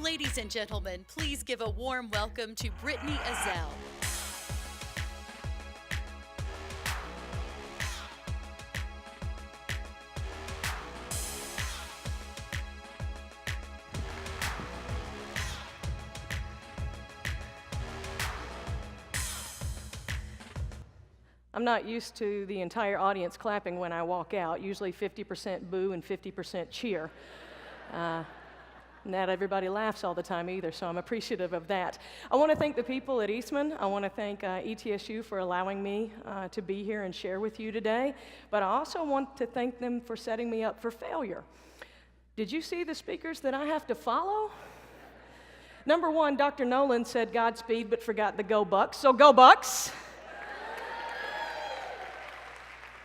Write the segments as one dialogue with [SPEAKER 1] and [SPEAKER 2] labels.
[SPEAKER 1] Ladies and gentlemen, please give a warm welcome to Brittney Ezell.
[SPEAKER 2] I'm not used to the entire audience clapping when I walk out, usually 50% boo and 50% cheer. Not everybody laughs all the time either, so I'm appreciative of that. I want to thank the people at Eastman. I want to thank ETSU for allowing me to be here and share with you today, but I also want to thank them for setting me up for failure. Did you see the speakers that I have to follow? Number one, Dr. Nolan said Godspeed but forgot the Go Bucks, so go Bucks!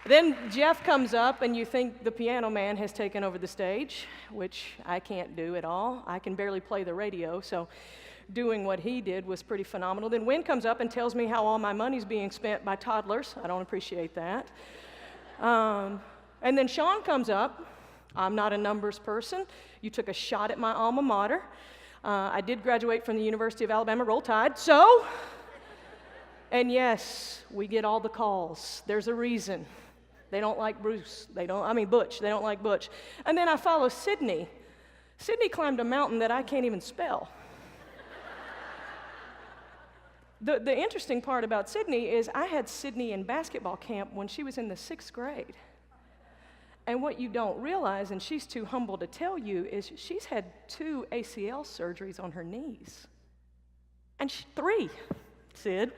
[SPEAKER 2] Then Jeff comes up, and you think the piano man has taken over the stage, which I can't do at all. I can barely play the radio, so doing what he did was pretty phenomenal. Then Wynn comes up and tells me how all my money's being spent by toddlers. I don't appreciate that. And then Sean comes up. I'm not a numbers person. You took a shot at my alma mater. I did graduate from the University of Alabama, Roll Tide, so... And yes, we get all the calls. There's a reason. They don't like Butch. They don't like Butch. And then I follow Sydney. Sydney climbed a mountain that I can't even spell. The interesting part about Sydney is I had Sydney in basketball camp when she was in the 6th grade. And what you don't realize, and she's too humble to tell you, is she's had 2 ACL surgeries on her knees. And 3, Sid.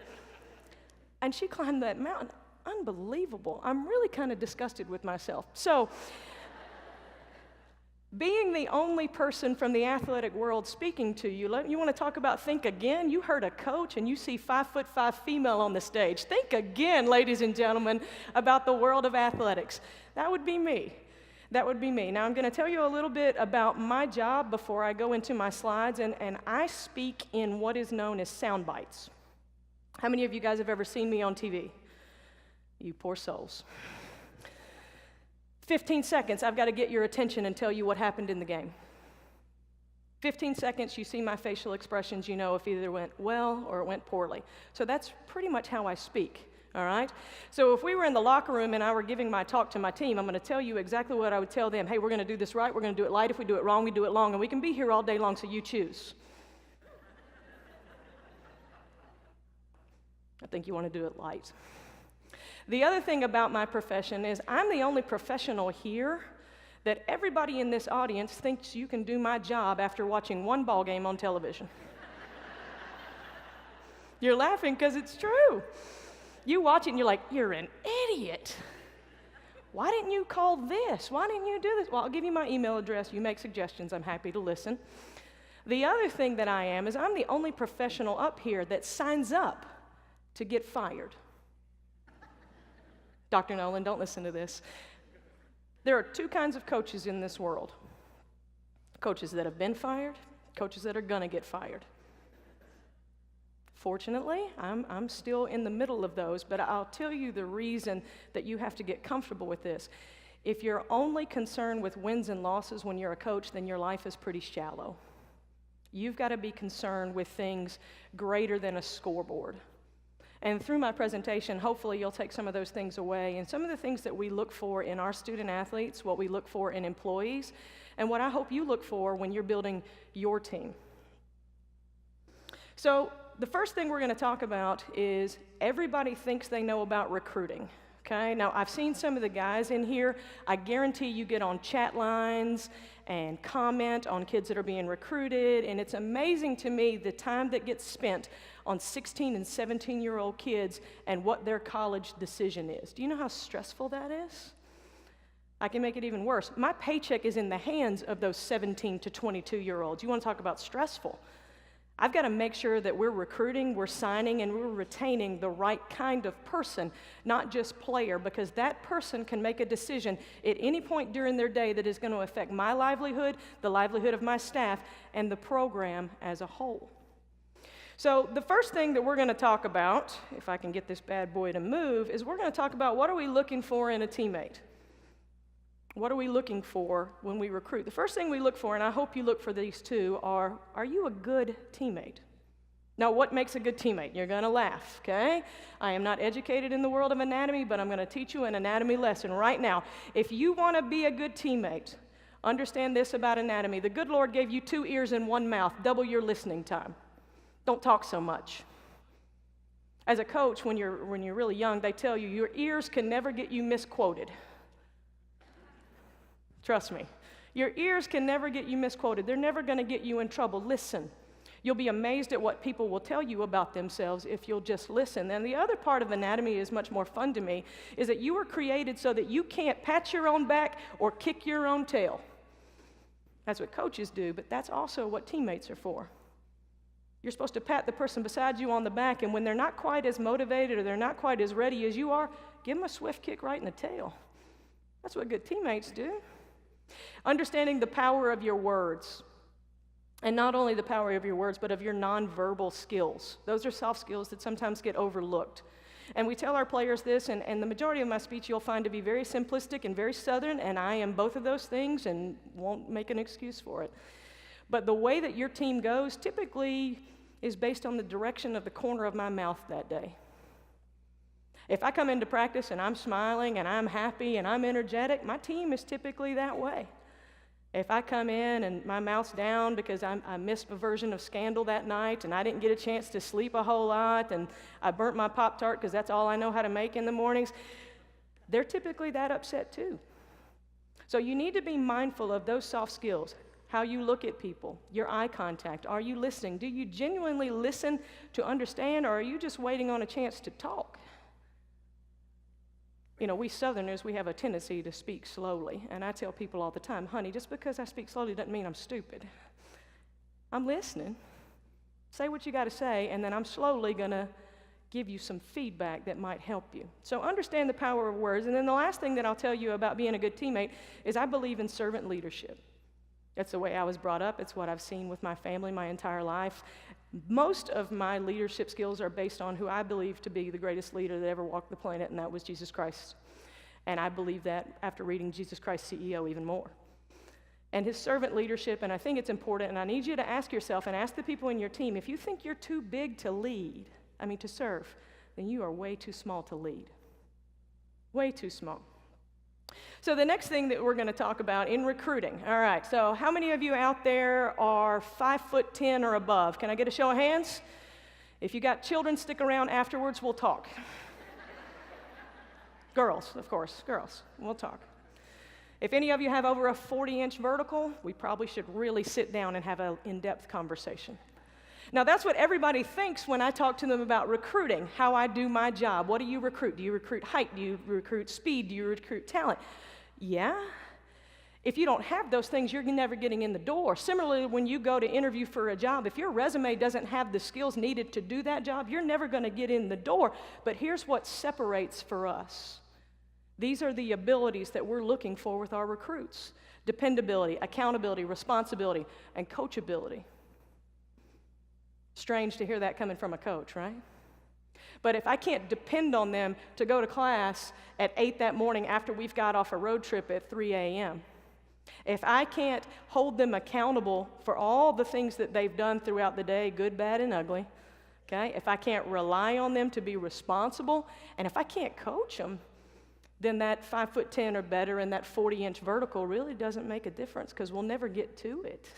[SPEAKER 2] And she climbed that mountain. Unbelievable. I'm really kind of disgusted with myself. So, being the only person from the athletic world speaking to you, you want to talk about think again? You heard a coach and you see 5'5" female on the stage. Think again, ladies and gentlemen, about the world of athletics. That would be me. That would be me. Now, I'm going to tell you a little bit about my job before I go into my slides, and I speak in what is known as sound bites. How many of you guys have ever seen me on TV? You poor souls. 15 seconds, I've got to get your attention and tell you what happened in the game. 15 seconds, you see my facial expressions, you know if either went well or it went poorly. So that's pretty much how I speak, all right? So if we were in the locker room and I were giving my talk to my team, I'm going to tell you exactly what I would tell them. Hey, we're going to do this right, we're going to do it light. If we do it wrong, we do it long, and we can be here all day long, so you choose. I think you want to do it light. The other thing about my profession is I'm the only professional here that everybody in this audience thinks you can do my job after watching one ball game on television. You're laughing because it's true. You watch it and you're like, you're an idiot. Why didn't you call this? Why didn't you do this? Well, I'll give you my email address. You make suggestions. I'm happy to listen. The other thing that I am is I'm the only professional up here that signs up to get fired. Dr. Nolan, don't listen to this. There are 2 kinds of coaches in this world. Coaches that have been fired, coaches that are going to get fired. Fortunately, I'm still in the middle of those, but I'll tell you the reason that you have to get comfortable with this. If you're only concerned with wins and losses when you're a coach, then your life is pretty shallow. You've got to be concerned with things greater than a scoreboard. And through my presentation, hopefully you'll take some of those things away, and some of the things that we look for in our student athletes, what we look for in employees, and what I hope you look for when you're building your team. So the first thing we're going to talk about is everybody thinks they know about recruiting. Okay, now I've seen some of the guys in here. I guarantee you get on chat lines and comment on kids that are being recruited, and it's amazing to me the time that gets spent on 16 and 17-year-old kids and what their college decision is. Do you know how stressful that is? I can make it even worse. My paycheck is in the hands of those 17 to 22-year-olds. You want to talk about stressful? I've got to make sure that we're recruiting, we're signing, and we're retaining the right kind of person, not just player, because that person can make a decision at any point during their day that is going to affect my livelihood, the livelihood of my staff, and the program as a whole. So the first thing that we're going to talk about, if I can get this bad boy to move, is we're going to talk about what are we looking for in a teammate. What are we looking for when we recruit? The first thing we look for, and I hope you look for these two, are you a good teammate? Now, what makes a good teammate? You're going to laugh, okay? I am not educated in the world of anatomy, but I'm going to teach you an anatomy lesson right now. If you want to be a good teammate, understand this about anatomy. The good Lord gave you 2 ears and 1 mouth. Double your listening time. Don't talk so much. As a coach, when you're really young, they tell you your ears can never get you misquoted. Trust me. Your ears can never get you misquoted. They're never going to get you in trouble. Listen. You'll be amazed at what people will tell you about themselves if you'll just listen. And the other part of anatomy is much more fun to me, is that you were created so that you can't pat your own back or kick your own tail. That's what coaches do, but that's also what teammates are for. You're supposed to pat the person beside you on the back, and when they're not quite as motivated or they're not quite as ready as you are, give them a swift kick right in the tail. That's what good teammates do. Understanding the power of your words. And not only the power of your words, but of your nonverbal skills. Those are soft skills that sometimes get overlooked. And we tell our players this, and the majority of my speech you'll find to be very simplistic and very Southern, and I am both of those things and won't make an excuse for it. But the way that your team goes typically is based on the direction of the corner of my mouth that day. If I come into practice and I'm smiling and I'm happy and I'm energetic, my team is typically that way. If I come in and my mouth's down because I missed a version of Scandal that night and I didn't get a chance to sleep a whole lot and I burnt my Pop-Tart because that's all I know how to make in the mornings, they're typically that upset too. So you need to be mindful of those soft skills, how you look at people, your eye contact. Are you listening? Do you genuinely listen to understand, or are you just waiting on a chance to talk? You know, we Southerners, we have a tendency to speak slowly. And I tell people all the time, honey, just because I speak slowly doesn't mean I'm stupid. I'm listening. Say what you got to say, and then I'm slowly going to give you some feedback that might help you. So understand the power of words. And then the last thing that I'll tell you about being a good teammate is I believe in servant leadership. That's the way I was brought up. It's what I've seen with my family my entire life. Most of my leadership skills are based on who I believe to be the greatest leader that ever walked the planet, and that was Jesus Christ. And I believe that after reading Jesus Christ CEO even more. And his servant leadership, and I think it's important, and I need you to ask yourself and ask the people in your team, if you think you're too big to to serve, then you are way too small to lead. Way too small. So the next thing that we're going to talk about in recruiting. All right, so how many of you out there are 5'10" or above? Can I get a show of hands? If you got children, stick around afterwards, we'll talk. Girls, of course, girls, we'll talk. If any of you have over a 40-inch vertical, we probably should really sit down and have an in-depth conversation. Now, that's what everybody thinks when I talk to them about recruiting, how I do my job. What do you recruit? Do you recruit height? Do you recruit speed? Do you recruit talent? Yeah. If you don't have those things, you're never getting in the door. Similarly, when you go to interview for a job, if your resume doesn't have the skills needed to do that job, you're never going to get in the door. But here's what separates for us. These are the abilities that we're looking for with our recruits: dependability, accountability, responsibility, and coachability. Strange to hear that coming from a coach, right? But if I can't depend on them to go to class at 8 that morning after we've got off a road trip at 3 a.m., if I can't hold them accountable for all the things that they've done throughout the day, good, bad, and ugly, okay? If I can't rely on them to be responsible, and if I can't coach them, then that 5'10" or better and that 40-inch vertical really doesn't make a difference, because we'll never get to it.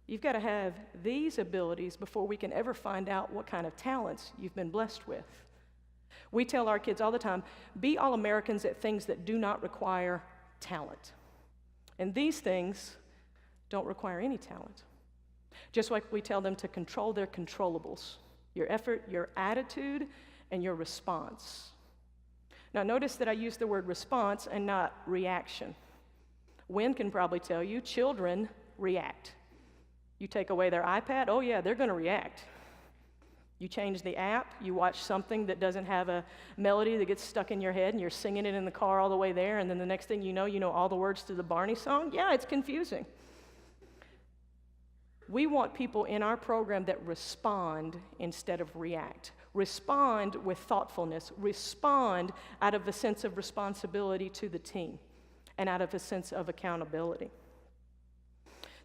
[SPEAKER 2] You've got to have these abilities before we can ever find out what kind of talents you've been blessed with. We tell our kids all the time, be all-Americans at things that do not require talent. And these things don't require any talent. Just like we tell them to control their controllables: your effort, your attitude, and your response. Now, notice that I use the word response and not reaction. Wynn can probably tell you, children react. You take away their iPad, oh yeah, they're going to react. You change the app, you watch something that doesn't have a melody that gets stuck in your head, and you're singing it in the car all the way there, and then the next thing you know all the words to the Barney song. Yeah, it's confusing. We want people in our program that respond instead of react. Respond with thoughtfulness. Respond out of a sense of responsibility to the team. and out of a sense of accountability.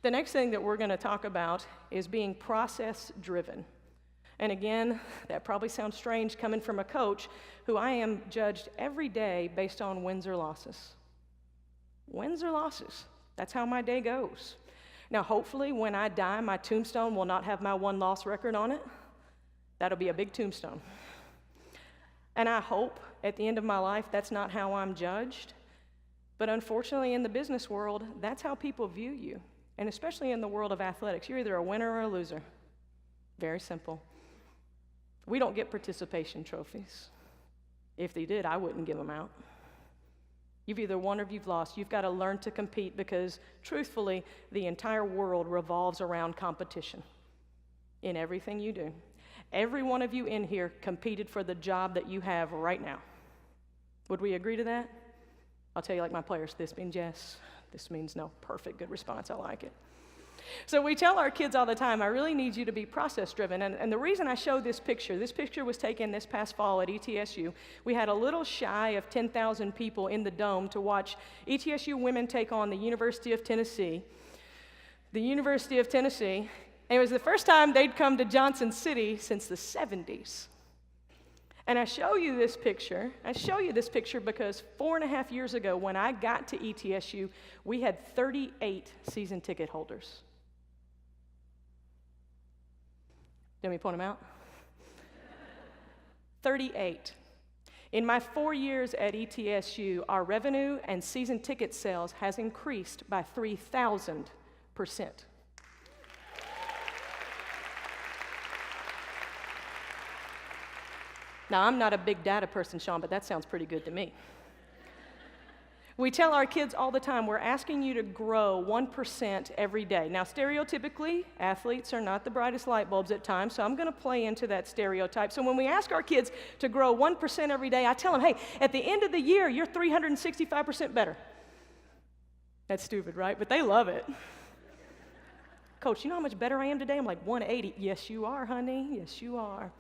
[SPEAKER 2] The next thing that we're going to talk about is being process-driven. And again, that probably sounds strange coming from a coach who I am judged every day based on wins or losses. Wins or losses. That's how my day goes. Now, hopefully, when I die, my tombstone will not have my one-loss record on it. That'll be a big tombstone. And I hope at the end of my life that's not how I'm judged. But unfortunately, in the business world, that's how people view you. And especially in the world of athletics, you're either a winner or a loser. Very simple. We don't get participation trophies. If they did, I wouldn't give them out. You've either won or you've lost. You've got to learn to compete because, truthfully, the entire world revolves around competition in everything you do. Every one of you in here competed for the job that you have right now. Would we agree to that? I'll tell you like my players, this means yes, this means no. Perfect, good response, I like it. So we tell our kids all the time, I really need you to be process-driven. And the reason I show this picture was taken this past fall at ETSU. We had a little shy of 10,000 people in the dome to watch ETSU women take on the University of Tennessee. The University of Tennessee, and it was the first time they'd come to Johnson City since the 70s. And I show you this picture because 4.5 years ago when I got to ETSU, we had 38 season ticket holders. Let me point them out. 38. In my 4 years at ETSU, our revenue and season ticket sales has increased by 3,000%. Now, I'm not a big data person, Sean, but that sounds pretty good to me. We tell our kids all the time, we're asking you to grow 1% every day. Now, stereotypically, athletes are not the brightest light bulbs at times, so I'm going to play into that stereotype. So when we ask our kids to grow 1% every day, I tell them, hey, at the end of the year, you're 365% better. That's stupid, right? But they love it. Coach, you know how much better I am today? I'm like 180. Yes, you are, honey. Yes, you are.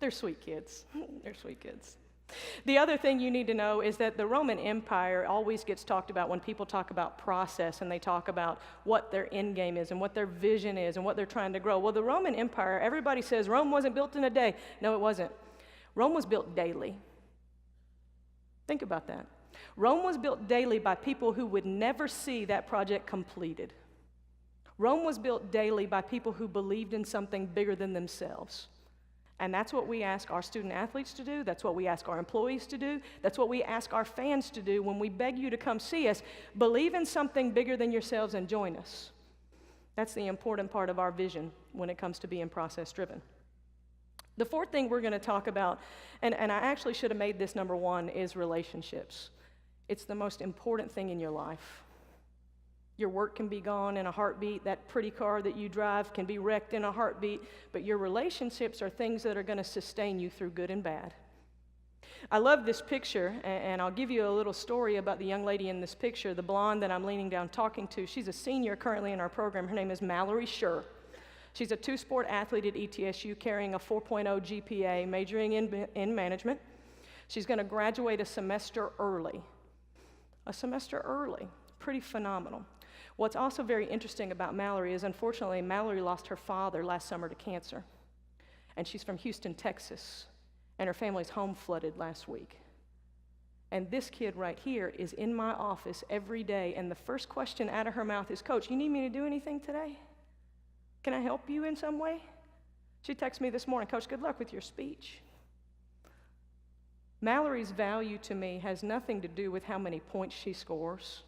[SPEAKER 2] They're sweet kids. They're sweet kids. The other thing you need to know is that the Roman Empire always gets talked about when people talk about process and they talk about what their end game is and what their vision is and what they're trying to grow. Well, the Roman Empire, everybody says Rome wasn't built in a day. No, it wasn't. Rome was built daily. Think about that. Rome was built daily by people who would never see that project completed. Rome was built daily by people who believed in something bigger than themselves. And that's what we ask our student athletes to do. That's what we ask our employees to do. That's what we ask our fans to do when we beg you to come see us. Believe in something bigger than yourselves and join us. That's the important part of our vision when it comes to being process-driven. The fourth thing we're going to talk about, and I actually should have made this number one, is relationships. It's the most important thing in your life. Your work can be gone in a heartbeat. That pretty car that you drive can be wrecked in a heartbeat. But your relationships are things that are going to sustain you through good and bad. I love this picture, and I'll give you a little story about the young lady in this picture, the blonde that I'm leaning down talking to. She's a senior currently in our program. Her name is Mallory Schur. She's a two-sport athlete at ETSU carrying a 4.0 GPA, majoring in management. She's going to graduate a semester early. A semester early. Pretty phenomenal. What's also very interesting about Mallory is, unfortunately, Mallory lost her father last summer to cancer. And she's from Houston, Texas. And her family's home flooded last week. And this kid right here is in my office every day, and the first question out of her mouth is, Coach, you need me to do anything today? Can I help you in some way? She texted me this morning, Coach, good luck with your speech. Mallory's value to me has nothing to do with how many points she scores.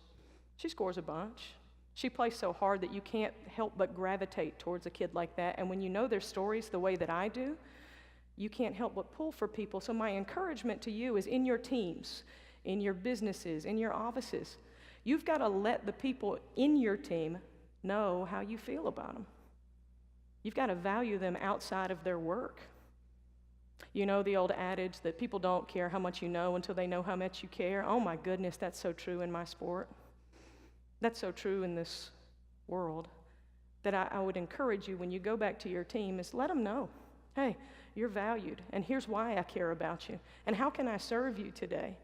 [SPEAKER 2] She scores a bunch. She plays so hard that you can't help but gravitate towards a kid like that. And when you know their stories the way that I do, you can't help but pull for people. So my encouragement to you is in your teams, in your businesses, in your offices, you've got to let the people in your team know how you feel about them. You've got to value them outside of their work. You know the old adage that people don't care how much you know until they know how much you care? Oh my goodness, that's so true in my sport. That's so true in this world that I would encourage you when you go back to your team is let them know. Hey, you're valued, and here's why I care about you, and how can I serve you today?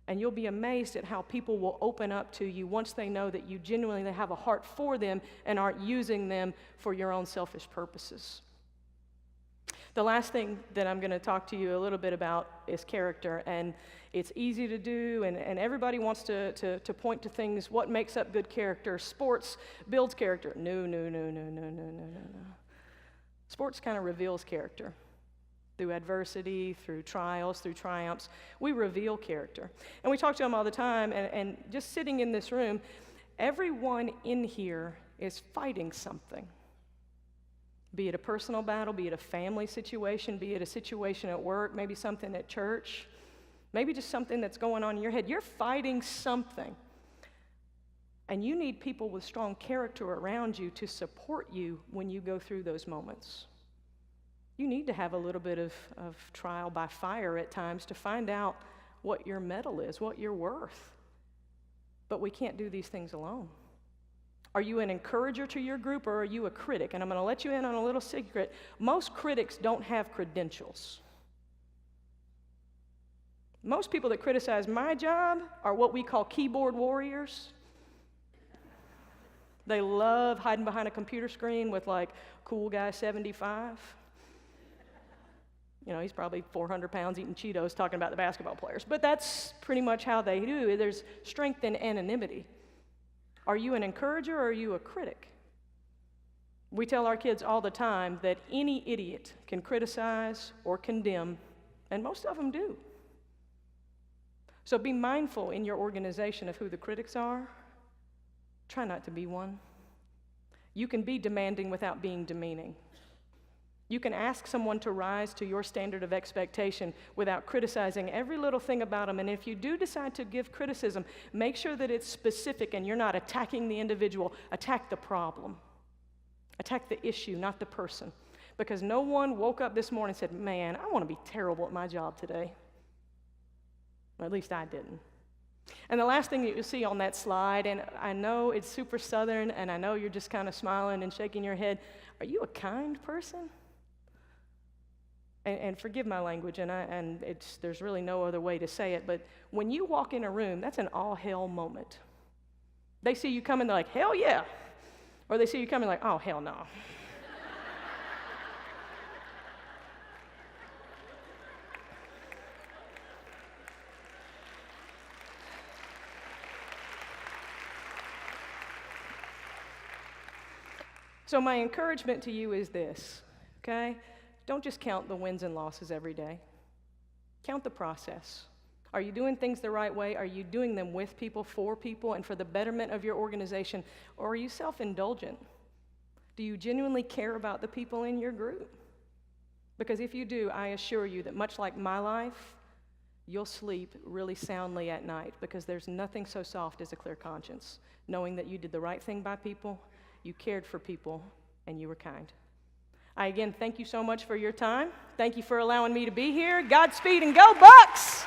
[SPEAKER 2] And you'll be amazed at how people will open up to you once they know that you genuinely have a heart for them and aren't using them for your own selfish purposes. The last thing that I'm going to talk to you a little bit about is character, and it's easy to do, and everybody wants to point to things, what makes up good character. Sports builds character. No. Sports kind of reveals character. Through adversity, through trials, through triumphs, we reveal character. And we talk to them all the time, and just sitting in this room, everyone in here is fighting something. Be it a personal battle, be it a family situation, be it a situation at work, maybe something at church, maybe just something that's going on in your head. You're fighting something. And you need people with strong character around you to support you when you go through those moments. You need to have a little bit of trial by fire at times to find out what your mettle is, what you're worth. But we can't do these things alone. Are you an encourager to your group, or are you a critic? And I'm going to let you in on a little secret. Most critics don't have credentials. Most people that criticize my job are what we call keyboard warriors. They love hiding behind a computer screen with like cool guy 75. You know, he's probably 400 pounds eating Cheetos talking about the basketball players. But that's pretty much how they do. There's strength in anonymity. Are you an encourager, or are you a critic? We tell our kids all the time that any idiot can criticize or condemn, and most of them do. So be mindful in your organization of who the critics are. Try not to be one. You can be demanding without being demeaning. You can ask someone to rise to your standard of expectation without criticizing every little thing about them. And if you do decide to give criticism, make sure that it's specific and you're not attacking the individual. Attack the problem. Attack the issue, not the person. Because no one woke up this morning and said, man, I want to be terrible at my job today. Well, at least I didn't. And the last thing that you'll see on that slide, and I know it's super Southern, and I know you're just kind of smiling and shaking your head, are you a kind person? And forgive my language, and there's really no other way to say it, but when you walk in a room, that's an all-hell moment. They see you coming, they're like, hell yeah. Or they see you coming like, oh, hell no. So my encouragement to you is this, okay? Don't just count the wins and losses every day. Count the process. Are you doing things the right way? Are you doing them with people, for people, and for the betterment of your organization? Or are you self-indulgent? Do you genuinely care about the people in your group? Because if you do, I assure you that much like my life, you'll sleep really soundly at night, because there's nothing so soft as a clear conscience, knowing that you did the right thing by people, you cared for people, and you were kind. I again thank you so much for your time. Thank you for allowing me to be here. Godspeed and go Bucks!